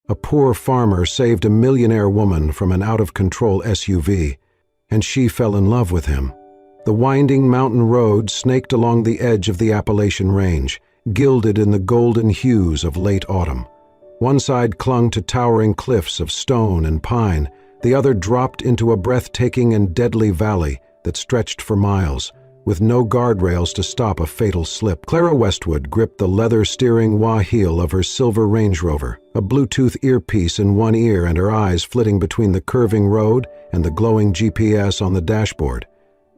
A poor farmer saved a millionaire woman from an out-of-control SUV, and she fell in love with him. The winding mountain road snaked along the edge of the Appalachian Range, gilded in the golden hues of late autumn. One side clung to towering cliffs of stone and pine, the other dropped into a breathtaking and deadly valley that stretched for miles, with no guardrails to stop a fatal slip. Clara Westwood gripped the leather steering wheel of her silver Range Rover, a Bluetooth earpiece in one ear and her eyes flitting between the curving road and the glowing GPS on the dashboard.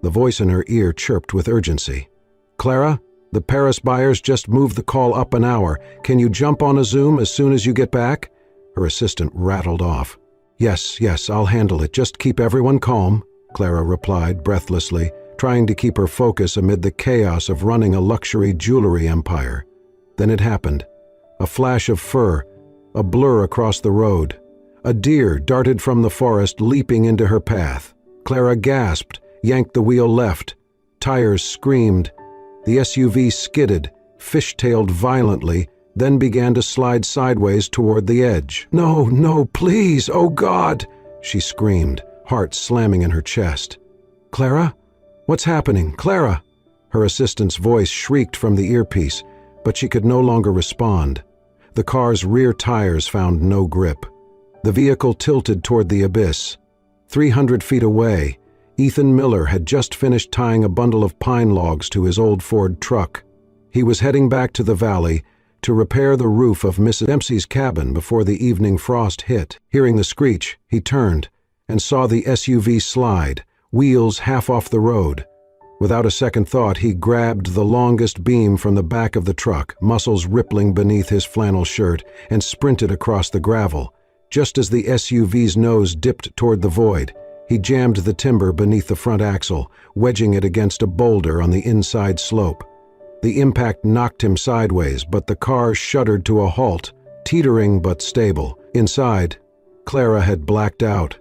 The voice in her ear chirped with urgency. "Clara, the Paris buyers just moved the call up an hour. Can you jump on a Zoom as soon as you get back?" Her assistant rattled off. Yes, I'll handle it. Just keep everyone calm," Clara replied breathlessly, trying to keep her focus amid the chaos of running a luxury jewelry empire. Then it happened. A flash of fur, a blur across the road. A deer darted from the forest, leaping into her path. Clara gasped, yanked the wheel left. Tires screamed. The SUV skidded, fishtailed violently, then began to slide sideways toward the edge. No, please, oh God!" she screamed, heart slamming in her chest. "Clara? What's happening? Clara?" Her assistant's voice shrieked from the earpiece, but she could no longer respond. The car's rear tires found no grip. The vehicle tilted toward the abyss. 300 feet away, Ethan Miller had just finished tying a bundle of pine logs to his old Ford truck. He was heading back to the valley to repair the roof of Mrs. Dempsey's cabin before the evening frost hit. Hearing the screech, he turned and saw the SUV slide, wheels half off the road. Without a second thought, he grabbed the longest beam from the back of the truck, muscles rippling beneath his flannel shirt, and sprinted across the gravel. Just as the SUV's nose dipped toward the void, he jammed the timber beneath the front axle, wedging it against a boulder on the inside slope. The impact knocked him sideways, but the car shuddered to a halt, teetering but stable. Inside, Clara had blacked out.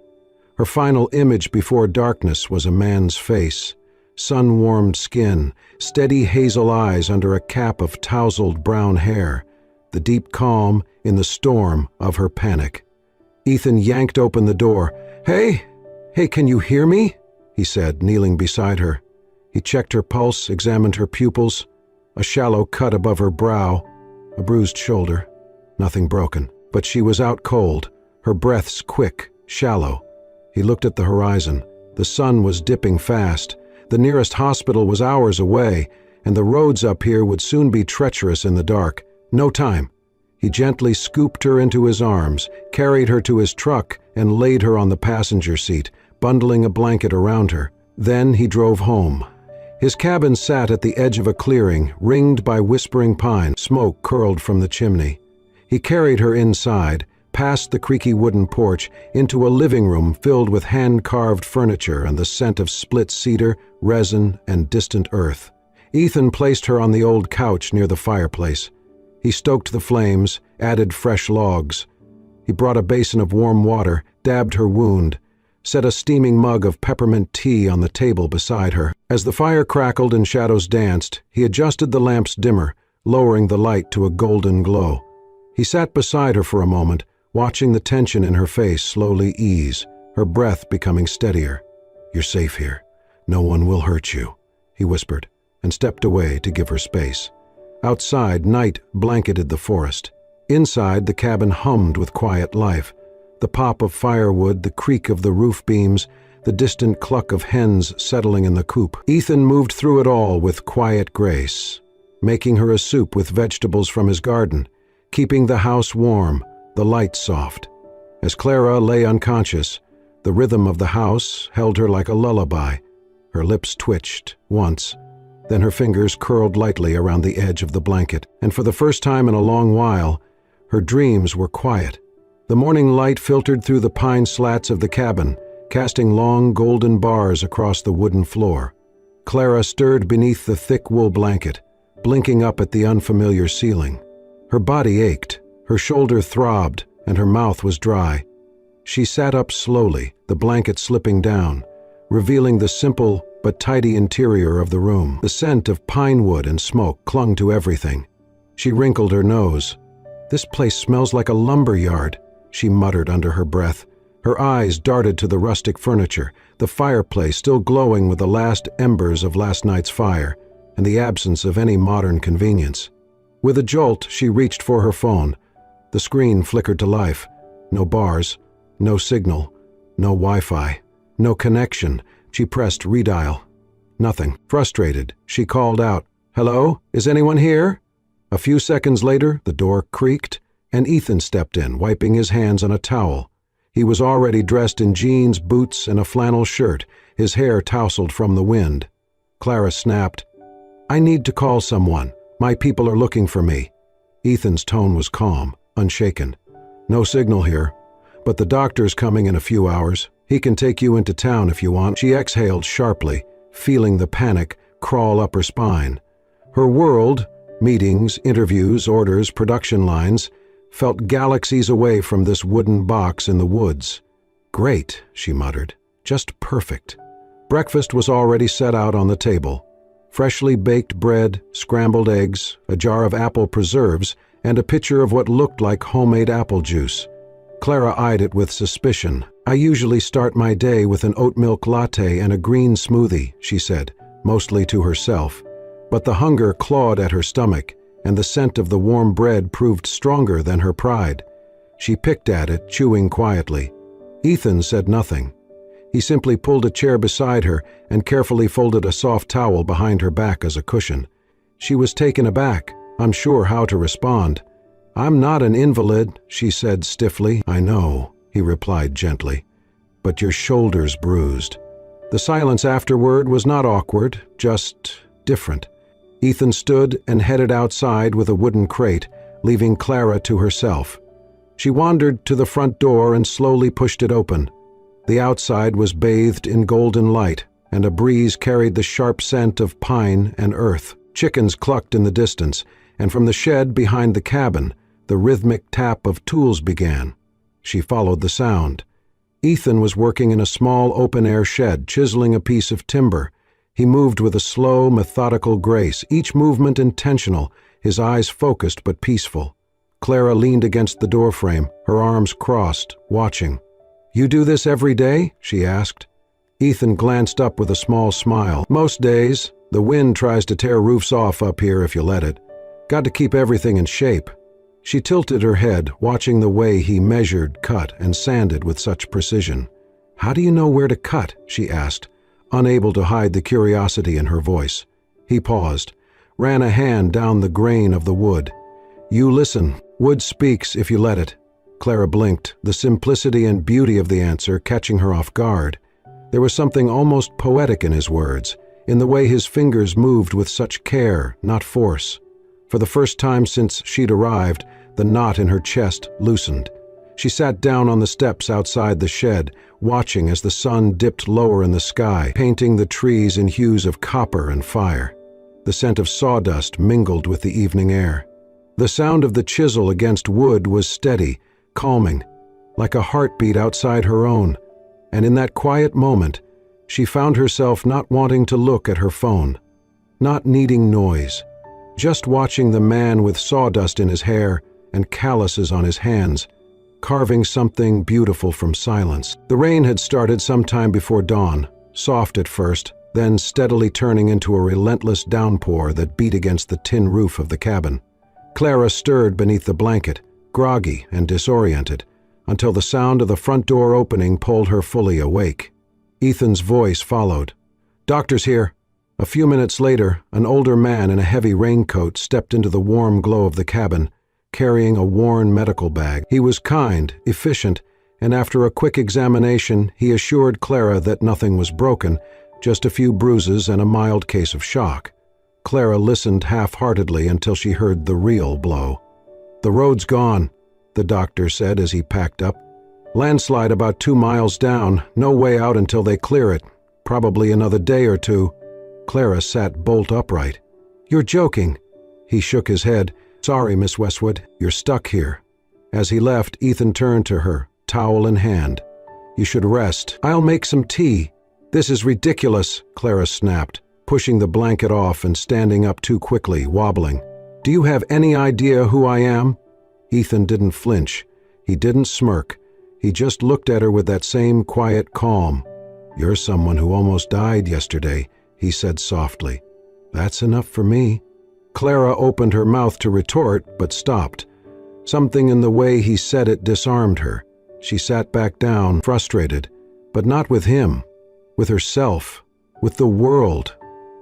Her final image before darkness was a man's face, sun-warmed skin, steady hazel eyes under a cap of tousled brown hair, the deep calm in the storm of her panic. Ethan yanked open the door. Hey, can you hear me?" he said, kneeling beside her. He checked her pulse, examined her pupils, a shallow cut above her brow, a bruised shoulder, nothing broken. But she was out cold, her breaths quick, shallow. He looked at the horizon. The sun was dipping fast. The nearest hospital was hours away, and the roads up here would soon be treacherous in the dark. No time. He gently scooped her into his arms, carried her to his truck, and laid her on the passenger seat, bundling a blanket around her. Then he drove home. His cabin sat at the edge of a clearing, ringed by whispering pine. Smoke curled from the chimney. He carried her inside, past the creaky wooden porch, into a living room filled with hand-carved furniture and the scent of split cedar, resin, and distant earth. Ethan placed her on the old couch near the fireplace. He stoked the flames, added fresh logs. He brought a basin of warm water, dabbed her wound, set a steaming mug of peppermint tea on the table beside her. As the fire crackled and shadows danced, he adjusted the lamp's dimmer, lowering the light to a golden glow. He sat beside her for a moment, watching the tension in her face slowly ease, her breath becoming steadier. "You're safe here. No one will hurt you," he whispered, and stepped away to give her space. Outside, night blanketed the forest. Inside, the cabin hummed with quiet life. The pop of firewood, the creak of the roof beams, the distant cluck of hens settling in the coop. Ethan moved through it all with quiet grace, making her a soup with vegetables from his garden, keeping the house warm, the lights soft. As Clara lay unconscious, the rhythm of the house held her like a lullaby. Her lips twitched once, then her fingers curled lightly around the edge of the blanket, and for the first time in a long while, her dreams were quiet. The morning light filtered through the pine slats of the cabin, casting long golden bars across the wooden floor. Clara stirred beneath the thick wool blanket, blinking up at the unfamiliar ceiling. Her body ached, her shoulder throbbed, and her mouth was dry. She sat up slowly, the blanket slipping down, revealing the simple but tidy interior of the room. The scent of pine wood and smoke clung to everything. She wrinkled her nose. "This place smells like a lumber yard. she muttered under her breath. Her eyes darted to the rustic furniture, the fireplace still glowing with the last embers of last night's fire, and the absence of any modern convenience. With a jolt, she reached for her phone. The screen flickered to life. No bars, no signal, no Wi-Fi, no connection. She pressed redial. Nothing. Frustrated, she called out, "Hello? Is anyone here?" A few seconds later, the door creaked, and Ethan stepped in, wiping his hands on a towel. He was already dressed in jeans, boots, and a flannel shirt, his hair tousled from the wind. Clara snapped, "I need to call someone. My people are looking for me." Ethan's tone was calm, unshaken. "No signal here, but the doctor's coming in a few hours. He can take you into town if you want." She exhaled sharply, feeling the panic crawl up her spine. Her world, meetings, interviews, orders, production lines, felt galaxies away from this wooden box in the woods. "Great," she muttered. "Just perfect." Breakfast was already set out on the table. Freshly baked bread, scrambled eggs, a jar of apple preserves, and a pitcher of what looked like homemade apple juice. Clara eyed it with suspicion. "I usually start my day with an oat milk latte and a green smoothie," she said, mostly to herself. But the hunger clawed at her stomach, and the scent of the warm bread proved stronger than her pride. She picked at it, chewing quietly. Ethan said nothing. He simply pulled a chair beside her and carefully folded a soft towel behind her back as a cushion. She was taken aback, unsure how to respond. "I'm not an invalid," she said stiffly. "I know," he replied gently, "but your shoulder's bruised." The silence afterward was not awkward, just different. Ethan stood and headed outside with a wooden crate, leaving Clara to herself. She wandered to the front door and slowly pushed it open. The outside was bathed in golden light, and a breeze carried the sharp scent of pine and earth. Chickens clucked in the distance, and from the shed behind the cabin, the rhythmic tap of tools began. She followed the sound. Ethan was working in a small open-air shed, chiseling a piece of timber. He moved with a slow, methodical grace, each movement intentional, his eyes focused but peaceful. Clara leaned against the doorframe, her arms crossed, watching. "You do this every day?" she asked. Ethan glanced up with a small smile. "Most days. The wind tries to tear roofs off up here if you let it. Got to keep everything in shape." She tilted her head, watching the way he measured, cut, and sanded with such precision. "How do you know where to cut?" she asked, unable to hide the curiosity in her voice. He paused, ran a hand down the grain of the wood. "You listen. Wood speaks if you let it." Clara blinked, the simplicity and beauty of the answer catching her off guard. There was something almost poetic in his words, in the way his fingers moved with such care, not force. For the first time since she'd arrived, the knot in her chest loosened. She sat down on the steps outside the shed, watching as the sun dipped lower in the sky, painting the trees in hues of copper and fire. The scent of sawdust mingled with the evening air. The sound of the chisel against wood was steady, calming, like a heartbeat outside her own. And in that quiet moment, she found herself not wanting to look at her phone, not needing noise, just watching the man with sawdust in his hair and calluses on his hands, carving something beautiful from silence. The rain had started some time before dawn, soft at first, then steadily turning into a relentless downpour that beat against the tin roof of the cabin. Clara stirred beneath the blanket, groggy and disoriented, until the sound of the front door opening pulled her fully awake. Ethan's voice followed. "Doctor's here." A few minutes later, an older man in a heavy raincoat stepped into the warm glow of the cabin, carrying a worn medical bag. He was kind, efficient, and after a quick examination, he assured Clara that nothing was broken, just a few bruises and a mild case of shock. Clara listened half-heartedly until she heard the real blow. "The road's gone," the doctor said as he packed up. "Landslide about 2 miles down, no way out until they clear it. Probably another day or two." Clara sat bolt upright. "You're joking." He shook his head. "Sorry, Miss Westwood, you're stuck here." As he left, Ethan turned to her, towel in hand. "You should rest. I'll make some tea." "This is ridiculous," Clara snapped, pushing the blanket off and standing up too quickly, wobbling. "Do you have any idea who I am?" Ethan didn't flinch. He didn't smirk. He just looked at her with that same quiet calm. "You're someone who almost died yesterday," he said softly. "That's enough for me." Clara opened her mouth to retort, but stopped. Something in the way he said it disarmed her. She sat back down, frustrated, but not with him, with herself, with the world,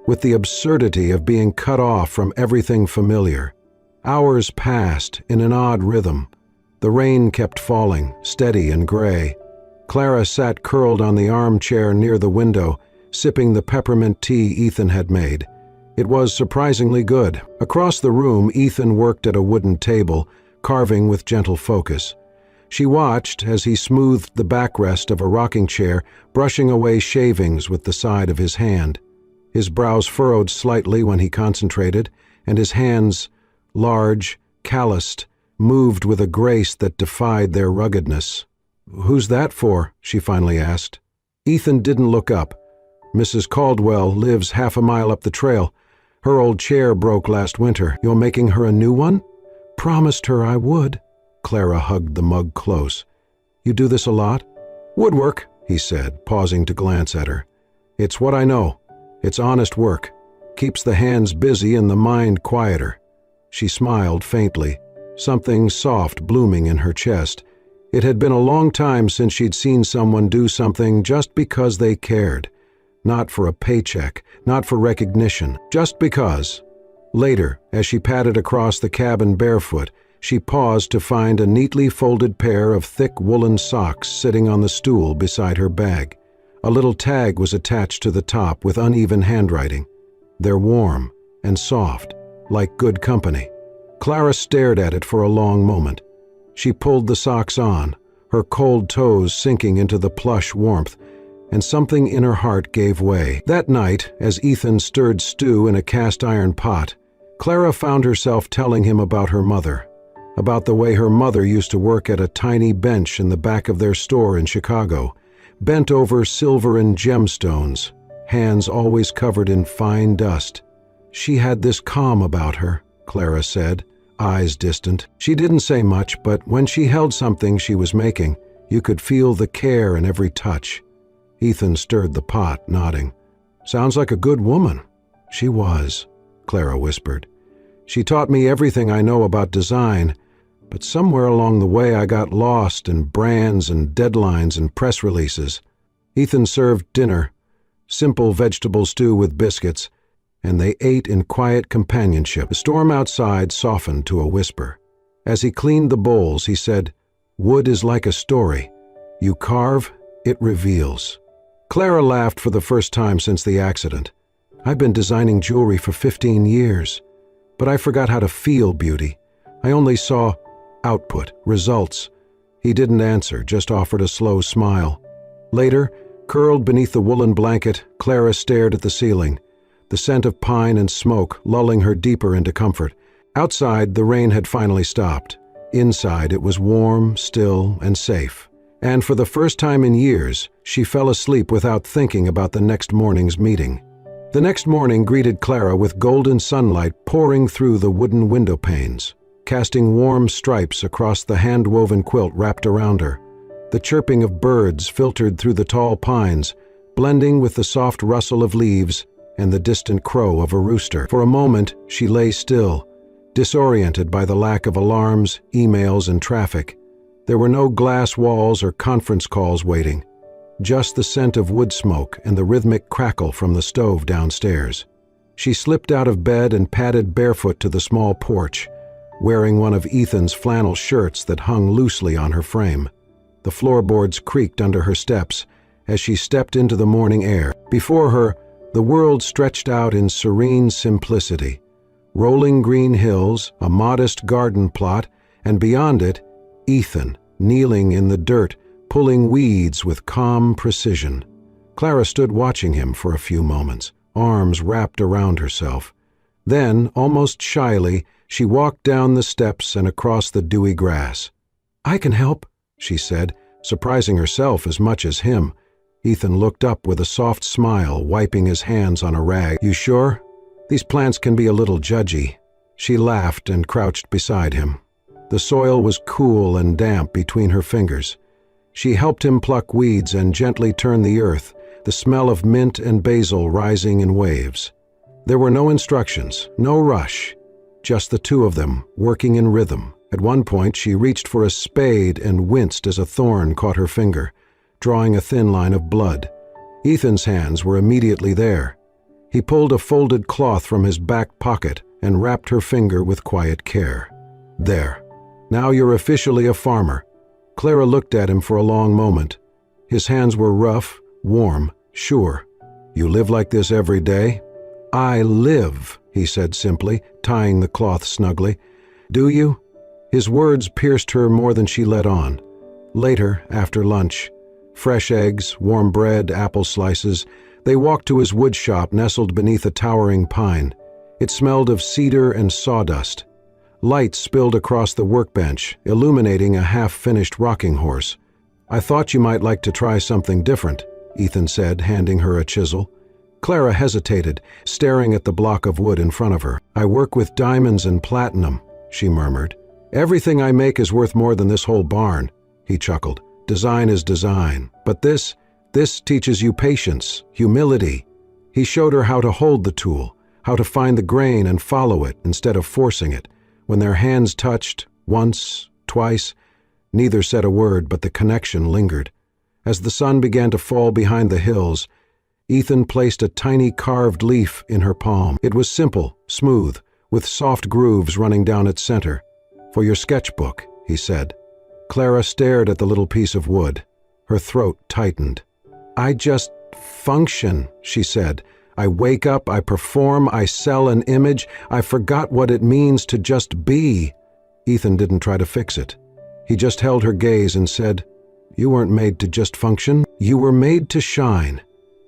with the absurdity of being cut off from everything familiar. Hours passed in an odd rhythm. The rain kept falling, steady and gray. Clara sat curled on the armchair near the window, sipping the peppermint tea Ethan had made. It was surprisingly good. Across the room, Ethan worked at a wooden table, carving with gentle focus. She watched as he smoothed the backrest of a rocking chair, brushing away shavings with the side of his hand. His brows furrowed slightly when he concentrated, and his hands, large, calloused, moved with a grace that defied their ruggedness. "Who's that for?" she finally asked. Ethan didn't look up. "Mrs. Caldwell lives half a mile up the trail. Her old chair broke last winter. You're making her a new one?" "Promised her I would." Clara hugged the mug close. "You do this a lot?" "Woodwork," he said, pausing to glance at her. "It's what I know. It's honest work. Keeps the hands busy and the mind quieter." She smiled faintly, something soft blooming in her chest. It had been a long time since she'd seen someone do something just because they cared. Not for a paycheck, not for recognition, just because. Later, as she padded across the cabin barefoot, she paused to find a neatly folded pair of thick woolen socks sitting on the stool beside her bag. A little tag was attached to the top with uneven handwriting. "They're warm and soft, like good company." Clara stared at it for a long moment. She pulled the socks on, her cold toes sinking into the plush warmth, and something in her heart gave way. That night, as Ethan stirred stew in a cast-iron pot, Clara found herself telling him about her mother, about the way her mother used to work at a tiny bench in the back of their store in Chicago, bent over silver and gemstones, hands always covered in fine dust. "She had this calm about her," Clara said, eyes distant. She didn't say much, but when she held something she was making, you could feel the care in every touch. Ethan stirred the pot, nodding. "Sounds like a good woman." "She was," Clara whispered. "She taught me everything I know about design, but somewhere along the way I got lost in brands and deadlines and press releases." Ethan served dinner, simple vegetable stew with biscuits, and they ate in quiet companionship. The storm outside softened to a whisper. As he cleaned the bowls, he said, "Wood is like a story. You carve, it reveals." Clara laughed for the first time since the accident. "I've been designing jewelry for 15 years, but I forgot how to feel beauty. I only saw output, results." He didn't answer, just offered a slow smile. Later, curled beneath the woolen blanket, Clara stared at the ceiling, the scent of pine and smoke lulling her deeper into comfort. Outside, the rain had finally stopped. Inside, it was warm, still, and safe. And for the first time in years, she fell asleep without thinking about the next morning's meeting. The next morning greeted Clara with golden sunlight pouring through the wooden window panes, casting warm stripes across the hand-woven quilt wrapped around her. The chirping of birds filtered through the tall pines, blending with the soft rustle of leaves and the distant crow of a rooster. For a moment, she lay still, disoriented by the lack of alarms, emails, and traffic. There were no glass walls or conference calls waiting, just the scent of wood smoke and the rhythmic crackle from the stove downstairs. She slipped out of bed and padded barefoot to the small porch, wearing one of Ethan's flannel shirts that hung loosely on her frame. The floorboards creaked under her steps as she stepped into the morning air. Before her, the world stretched out in serene simplicity. Rolling green hills, a modest garden plot, and beyond it, Ethan, kneeling in the dirt, pulling weeds with calm precision. Clara stood watching him for a few moments, arms wrapped around herself. Then, almost shyly, she walked down the steps and across the dewy grass. "I can help," she said, surprising herself as much as him. Ethan looked up with a soft smile, wiping his hands on a rag. "You sure? These plants can be a little judgy." She laughed and crouched beside him. The soil was cool and damp between her fingers. She helped him pluck weeds and gently turn the earth, the smell of mint and basil rising in waves. There were no instructions, no rush, just the two of them, working in rhythm. At one point, she reached for a spade and winced as a thorn caught her finger, drawing a thin line of blood. Ethan's hands were immediately there. He pulled a folded cloth from his back pocket and wrapped her finger with quiet care. There. Now you're officially a farmer. Clara looked at him for a long moment. His hands were rough, warm, sure. You live like this every day? I live, he said simply, tying the cloth snugly. Do you? His words pierced her more than she let on. Later, after lunch, fresh eggs, warm bread, apple slices, they walked to his wood shop nestled beneath a towering pine. It smelled of cedar and sawdust. Light spilled across the workbench, illuminating a half-finished rocking horse. I thought you might like to try something different, Ethan said, handing her a chisel. Clara hesitated, staring at the block of wood in front of her. I work with diamonds and platinum, she murmured. Everything I make is worth more than this whole barn, he chuckled. Design is design, but this teaches you patience, humility. He showed her how to hold the tool, how to find the grain and follow it instead of forcing it. When their hands touched, once, twice, neither said a word, but the connection lingered. As the sun began to fall behind the hills, Ethan placed a tiny carved leaf in her palm. It was simple, smooth, with soft grooves running down its center. For your sketchbook, he said. Clara stared at the little piece of wood. Her throat tightened. I just function, she said. I wake up, I perform, I sell an image. I forgot what it means to just be. Ethan didn't try to fix it. He just held her gaze and said, You weren't made to just function. You were made to shine.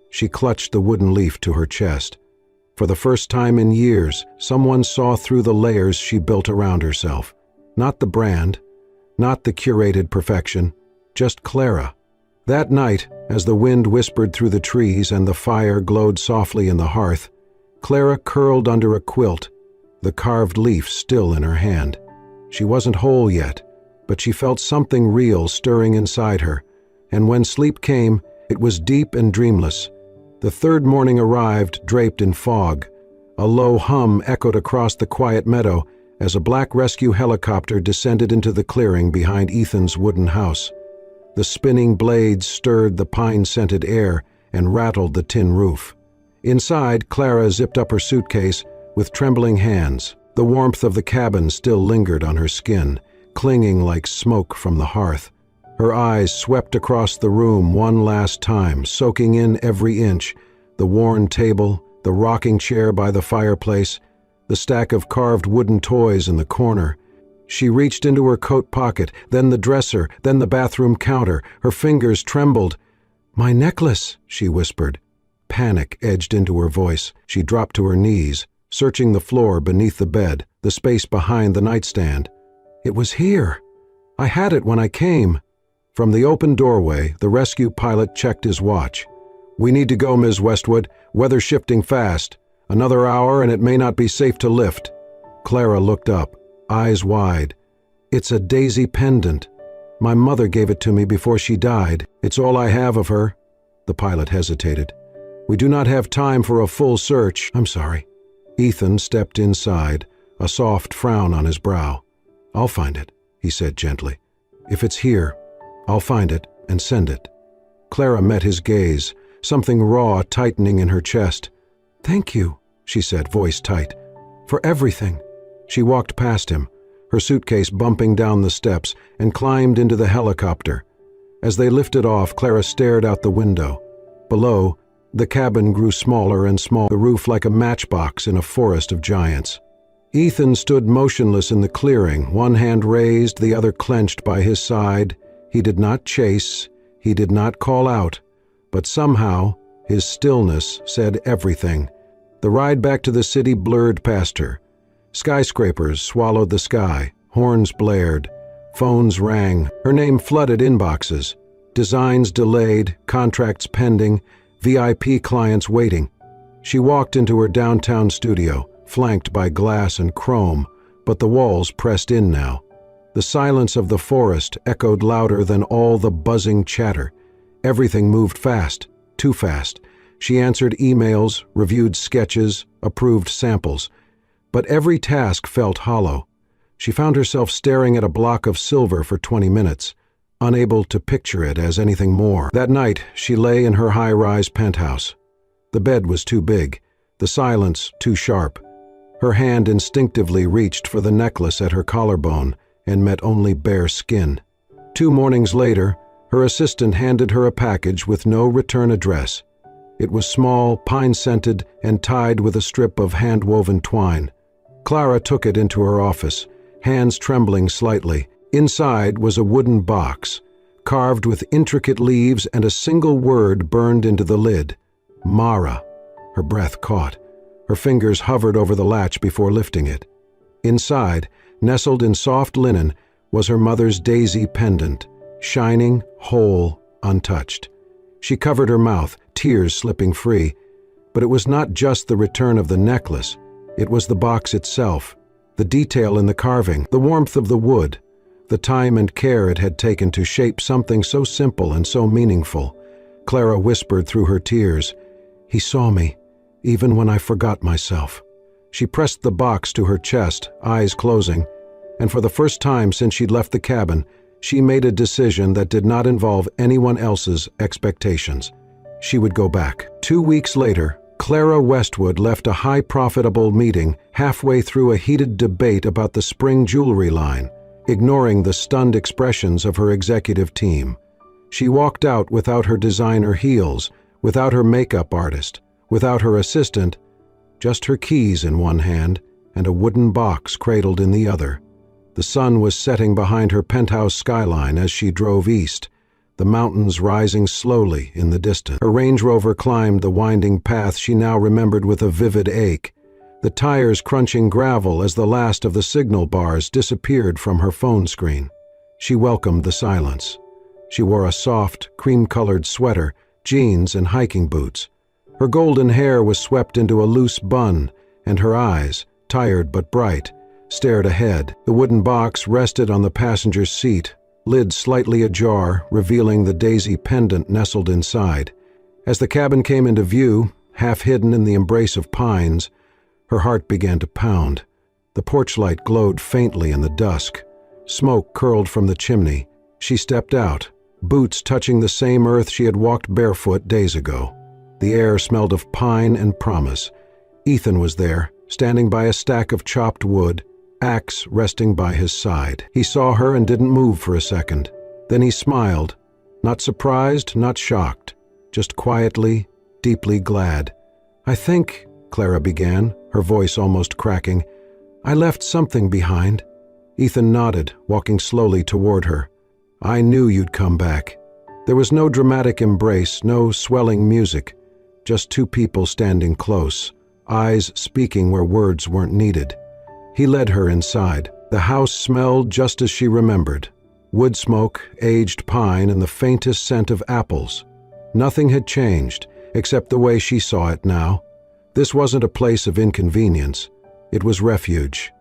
She clutched the wooden leaf to her chest. For the first time in years, someone saw through the layers she built around herself. Not the brand, not the curated perfection, just Clara. That night, as the wind whispered through the trees and the fire glowed softly in the hearth, Clara curled under a quilt, the carved leaf still in her hand. She wasn't whole yet, but she felt something real stirring inside her, and when sleep came, it was deep and dreamless. The third morning arrived, draped in fog. A low hum echoed across the quiet meadow as a black rescue helicopter descended into the clearing behind Ethan's wooden house. The spinning blades stirred the pine-scented air and rattled the tin roof. Inside, Clara zipped up her suitcase with trembling hands. The warmth of the cabin still lingered on her skin, clinging like smoke from the hearth. Her eyes swept across the room one last time, soaking in every inch, the worn table, the rocking chair by the fireplace, the stack of carved wooden toys in the corner. She reached into her coat pocket, then the dresser, then the bathroom counter. Her fingers trembled. My necklace, she whispered. Panic edged into her voice. She dropped to her knees, searching the floor beneath the bed, the space behind the nightstand. It was here. I had it when I came. From the open doorway, the rescue pilot checked his watch. We need to go, Ms. Westwood. Weather shifting fast. Another hour and it may not be safe to lift. Clara looked up, eyes wide. It's a daisy pendant. My mother gave it to me before she died. It's all I have of her. The pilot hesitated. We do not have time for a full search. I'm sorry. Ethan stepped inside, a soft frown on his brow. I'll find it, he said gently. If it's here, I'll find it and send it. Clara met his gaze, something raw tightening in her chest. Thank you, she said, voice tight, for everything. She walked past him, her suitcase bumping down the steps, and climbed into the helicopter. As they lifted off, Clara stared out the window. Below, the cabin grew smaller and smaller, the roof like a matchbox in a forest of giants. Ethan stood motionless in the clearing, one hand raised, the other clenched by his side. He did not chase, he did not call out, but somehow his stillness said everything. The ride back to the city blurred past her. Skyscrapers swallowed the sky, horns blared, phones rang, her name flooded inboxes. Designs delayed, contracts pending, VIP clients waiting. She walked into her downtown studio, flanked by glass and chrome, but the walls pressed in now. The silence of the forest echoed louder than all the buzzing chatter. Everything moved fast, too fast. She answered emails, reviewed sketches, approved samples. But every task felt hollow. She found herself staring at a block of silver for 20 minutes, unable to picture it as anything more. That night, she lay in her high-rise penthouse. The bed was too big, the silence too sharp. Her hand instinctively reached for the necklace at her collarbone and met only bare skin. 2 mornings later, her assistant handed her a package with no return address. It was small, pine-scented, and tied with a strip of hand-woven twine. Clara took it into her office, hands trembling slightly. Inside was a wooden box, carved with intricate leaves and a single word burned into the lid. Mara. Her breath caught. Her fingers hovered over the latch before lifting it. Inside, nestled in soft linen, was her mother's daisy pendant, shining, whole, untouched. She covered her mouth, tears slipping free. But it was not just the return of the necklace. It was the box itself, the detail in the carving, the warmth of the wood, the time and care it had taken to shape something so simple and so meaningful. Clara whispered through her tears, "He saw me, even when I forgot myself." She pressed the box to her chest, eyes closing, and for the first time since she'd left the cabin, she made a decision that did not involve anyone else's expectations. She would go back. 2 weeks later, Clara Westwood left a high-profitable meeting halfway through a heated debate about the spring jewelry line, ignoring the stunned expressions of her executive team. She walked out without her designer heels, without her makeup artist, without her assistant, just her keys in one hand and a wooden box cradled in the other. The sun was setting behind her penthouse skyline as she drove east, the mountains rising slowly in the distance. Her Range Rover climbed the winding path she now remembered with a vivid ache, the tires crunching gravel as the last of the signal bars disappeared from her phone screen. She welcomed the silence. She wore a soft, cream-colored sweater, jeans, and hiking boots. Her golden hair was swept into a loose bun, and her eyes, tired but bright, stared ahead. The wooden box rested on the passenger's seat, lid slightly ajar, revealing the daisy pendant nestled inside. As the cabin came into view, half hidden in the embrace of pines, her heart began to pound. The porch light glowed faintly in the dusk. Smoke curled from the chimney. She stepped out, boots touching the same earth she had walked barefoot days ago. The air smelled of pine and promise. Ethan was there, standing by a stack of chopped wood, axe resting by his side. He saw her and didn't move for a second. Then he smiled, not surprised, not shocked, just quietly, deeply glad. "I think," Clara began, her voice almost cracking, "I left something behind." Ethan nodded, walking slowly toward her. "I knew you'd come back." There was no dramatic embrace, no swelling music, just 2 people standing close, eyes speaking where words weren't needed. He led her inside. The house smelled just as she remembered. Wood smoke, aged pine, and the faintest scent of apples. Nothing had changed, except the way she saw it now. This wasn't a place of inconvenience. It was refuge.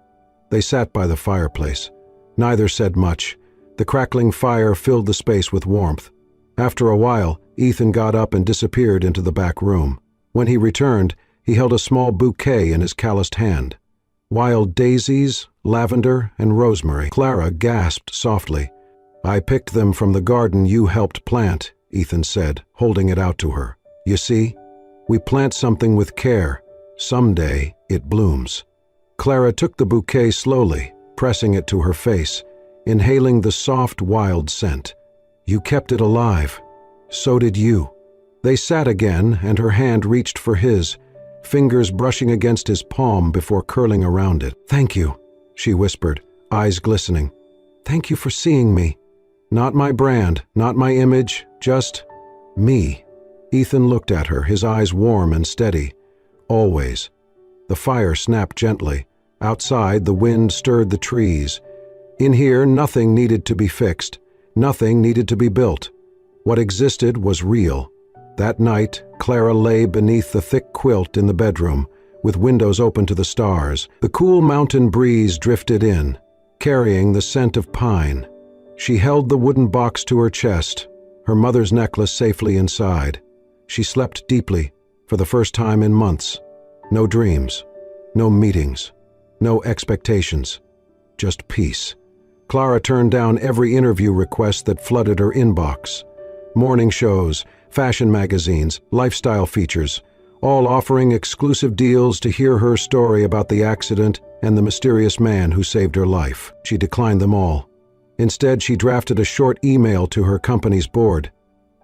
They sat by the fireplace. Neither said much. The crackling fire filled the space with warmth. After a while, Ethan got up and disappeared into the back room. When he returned, he held a small bouquet in his calloused hand. Wild daisies, lavender, and rosemary. Clara gasped softly. "I picked them from the garden you helped plant," Ethan said, holding it out to her. "You see? We plant something with care. Someday it blooms." Clara took the bouquet slowly, pressing it to her face, inhaling the soft, wild scent. "You kept it alive. So did you." They sat again, and her hand reached for his, fingers brushing against his palm before curling around it. "Thank you," she whispered, eyes glistening. "Thank you for seeing me. Not my brand, not my image, just me." Ethan looked at her, his eyes warm and steady. Always. The fire snapped gently. Outside, the wind stirred the trees. In here, nothing needed to be fixed. Nothing needed to be built. What existed was real. That night, Clara lay beneath the thick quilt in the bedroom, with windows open to the stars. The cool mountain breeze drifted in. carrying the scent of pine. She held the wooden box to her chest, her mother's necklace safely inside. She slept deeply, for the first time in months. No dreams, no meetings, no expectations, just peace. Clara turned down every interview request that flooded her inbox. Morning shows, fashion magazines, lifestyle features, all offering exclusive deals to hear her story about the accident and the mysterious man who saved her life. She declined them all. Instead, she drafted a short email to her company's board.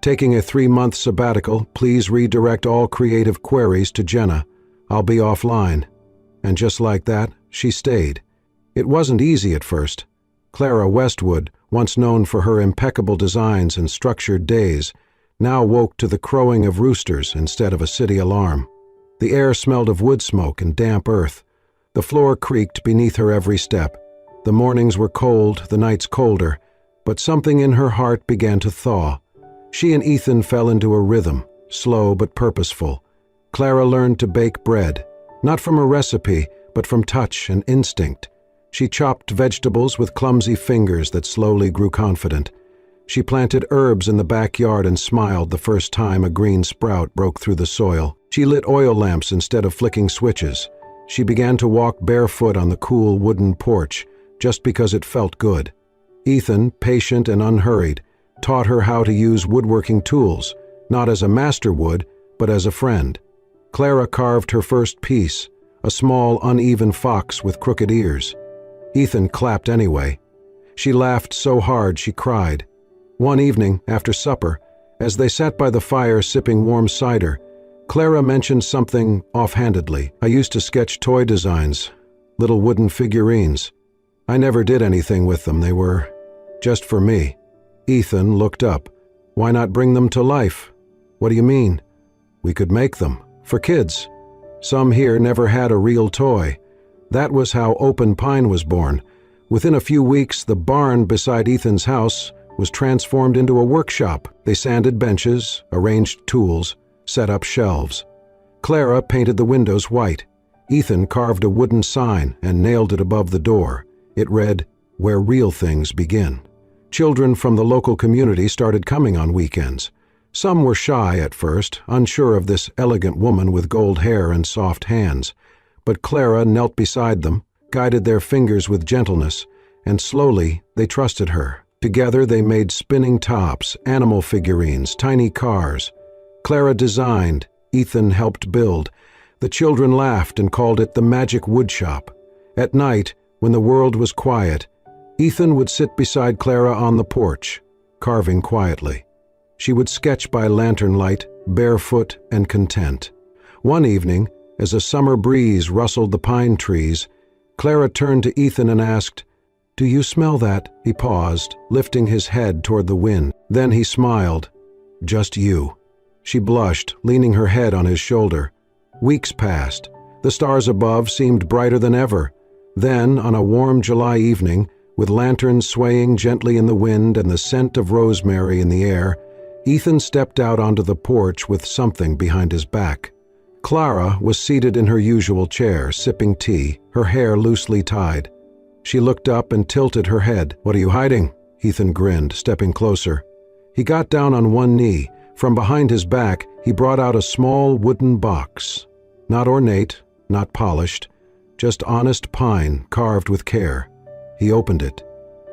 Taking a 3-month sabbatical, please redirect all creative queries to Jenna. I'll be offline. And just like that, she stayed. It wasn't easy at first. Clara Westwood, once known for her impeccable designs and structured days, now woke to the crowing of roosters instead of a city alarm. The air smelled of wood smoke and damp earth. The floor creaked beneath her every step. The mornings were cold, the nights colder, but something in her heart began to thaw. She and Ethan fell into a rhythm, slow but purposeful. Clara learned to bake bread, not from a recipe, but from touch and instinct. She chopped vegetables with clumsy fingers that slowly grew confident. She planted herbs in the backyard and smiled the first time a green sprout broke through the soil. She lit oil lamps instead of flicking switches. She began to walk barefoot on the cool wooden porch, just because it felt good. Ethan, patient and unhurried, taught her how to use woodworking tools, not as a master would, but as a friend. Clara carved her first piece, a small, uneven fox with crooked ears. Ethan clapped anyway. She laughed so hard she cried. One evening, after supper, as they sat by the fire sipping warm cider, Clara mentioned something offhandedly. I used to sketch toy designs, little wooden figurines. I never did anything with them. They were just for me. Ethan looked up. Why not bring them to life? What do you mean? We could make them, for kids. Some here never had a real toy. That was how Open Pine was born. Within a few weeks, the barn beside Ethan's house was transformed into a workshop. They sanded benches, arranged tools, set up shelves. Clara painted the windows white. Ethan carved a wooden sign and nailed it above the door. It read, "Where real things begin." Children from the local community started coming on weekends. Some were shy at first, unsure of this elegant woman with gold hair and soft hands. But Clara knelt beside them, guided their fingers with gentleness, and slowly they trusted her. Together they made spinning tops, animal figurines, tiny cars. Clara designed, Ethan helped build. The children laughed and called it the magic woodshop. At night, when the world was quiet, Ethan would sit beside Clara on the porch, carving quietly. She would sketch by lantern light, barefoot and content. One evening, as a summer breeze rustled the pine trees, Clara turned to Ethan and asked, "Do you smell that?" He paused, lifting his head toward the wind. Then he smiled. "Just you." She blushed, leaning her head on his shoulder. Weeks passed. The stars above seemed brighter than ever. Then, on a warm July evening, with lanterns swaying gently in the wind and the scent of rosemary in the air, Ethan stepped out onto the porch with something behind his back. Clara was seated in her usual chair, sipping tea, her hair loosely tied. She looked up and tilted her head. "What are you hiding?" Ethan grinned, stepping closer. He got down on one knee. From behind his back, he brought out a small wooden box. Not ornate, not polished, just honest pine carved with care. He opened it.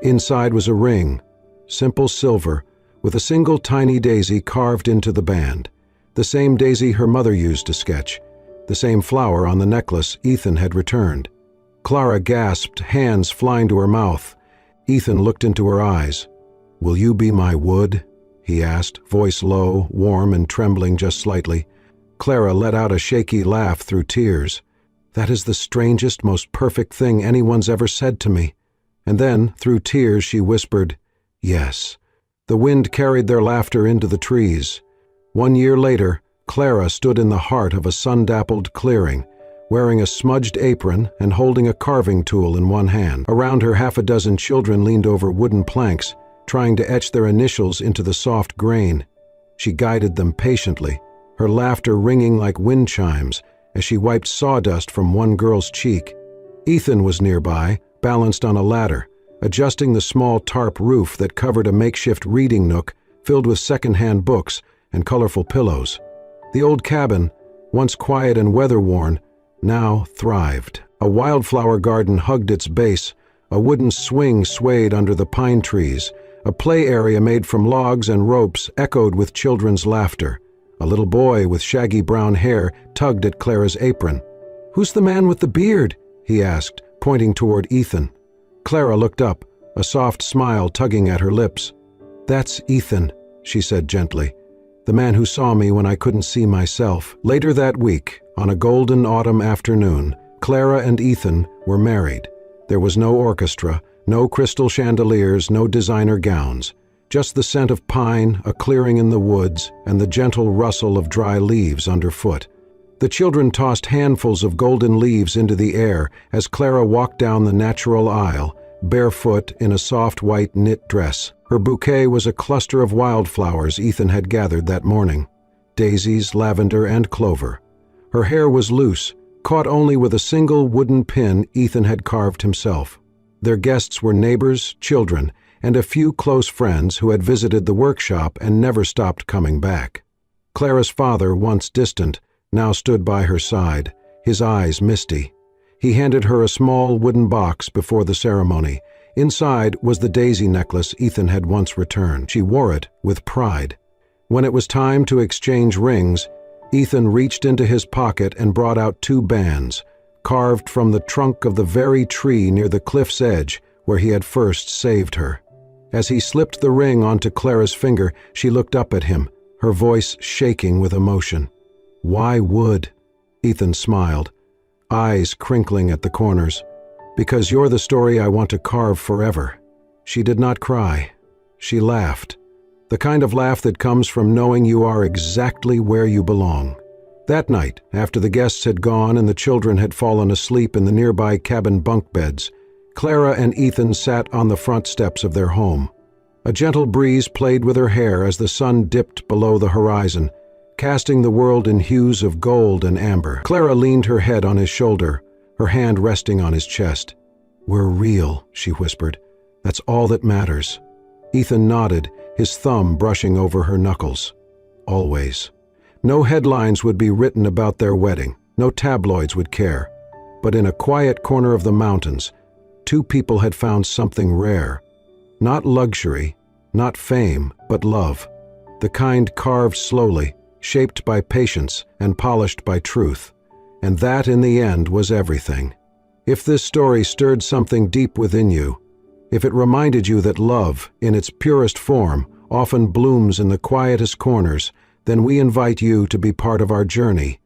Inside was a ring, simple silver, with a single tiny daisy carved into the band. The same daisy her mother used to sketch, the same flower on the necklace Ethan had returned. Clara gasped, hands flying to her mouth. Ethan looked into her eyes. "Will you be my wood?" he asked, voice low, warm and trembling just slightly. Clara let out a shaky laugh through tears. "That is the strangest, most perfect thing anyone's ever said to me." And then, through tears, she whispered, "Yes." The wind carried their laughter into the trees. 1 year later, Clara stood in the heart of a sun-dappled clearing, wearing a smudged apron and holding a carving tool in one hand. Around her, 6 children leaned over wooden planks, trying to etch their initials into the soft grain. She guided them patiently, her laughter ringing like wind chimes as she wiped sawdust from one girl's cheek. Ethan was nearby, balanced on a ladder, adjusting the small tarp roof that covered a makeshift reading nook filled with second-hand books and colorful pillows. The old cabin, once quiet and weather-worn, now thrived. A wildflower garden hugged its base, a wooden swing swayed under the pine trees, a play area made from logs and ropes echoed with children's laughter. A little boy with shaggy brown hair tugged at Clara's apron. "Who's the man with the beard?" he asked, pointing toward Ethan. Clara looked up, a soft smile tugging at her lips. "That's Ethan," she said gently. "The man who saw me when I couldn't see myself." Later that week, on a golden autumn afternoon, Clara and Ethan were married. There was no orchestra, no crystal chandeliers, no designer gowns. Just the scent of pine, a clearing in the woods, and the gentle rustle of dry leaves underfoot. The children tossed handfuls of golden leaves into the air as Clara walked down the natural aisle, barefoot in a soft white knit dress. Her bouquet was a cluster of wildflowers Ethan had gathered that morning: daisies, lavender, and clover. Her hair was loose, caught only with a single wooden pin Ethan had carved himself. Their guests were neighbors, children, and a few close friends who had visited the workshop and never stopped coming back. Clara's father, once distant, now stood by her side, his eyes misty. He handed her a small wooden box before the ceremony. Inside was the daisy necklace Ethan had once returned. She wore it with pride. When it was time to exchange rings, Ethan reached into his pocket and brought out 2 bands, carved from the trunk of the very tree near the cliff's edge where he had first saved her. As he slipped the ring onto Clara's finger, she looked up at him, her voice shaking with emotion. "Why wood?" Ethan smiled, eyes crinkling at the corners. "Because you're the story I want to carve forever." She did not cry. She laughed. The kind of laugh that comes from knowing you are exactly where you belong. That night, after the guests had gone and the children had fallen asleep in the nearby cabin bunk beds, Clara and Ethan sat on the front steps of their home. A gentle breeze played with her hair as the sun dipped below the horizon, casting the world in hues of gold and amber. Clara leaned her head on his shoulder, her hand resting on his chest. "We're real," she whispered. "That's all that matters." Ethan nodded, his thumb brushing over her knuckles. Always. No headlines would be written about their wedding, no tabloids would care. But in a quiet corner of the mountains, 2 people had found something rare. Not luxury, not fame, but love. The kind carved slowly, shaped by patience and polished by truth. And that, in the end, was everything. If this story stirred something deep within you, if it reminded you that love, in its purest form, often blooms in the quietest corners, then we invite you to be part of our journey.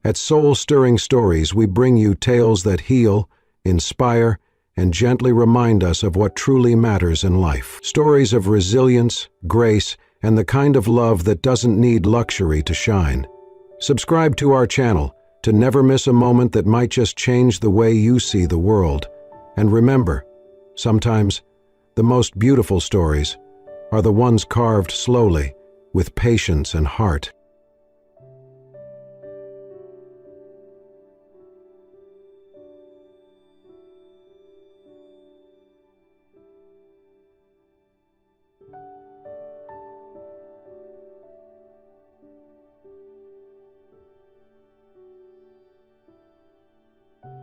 At Soul Stirring Stories, we bring you tales that heal, inspire, and gently remind us of what truly matters in life. Stories of resilience, grace, and the kind of love that doesn't need luxury to shine. Subscribe to our channel to never miss a moment that might just change the way you see the world. And remember, sometimes the most beautiful stories are the ones carved slowly, with patience and heart.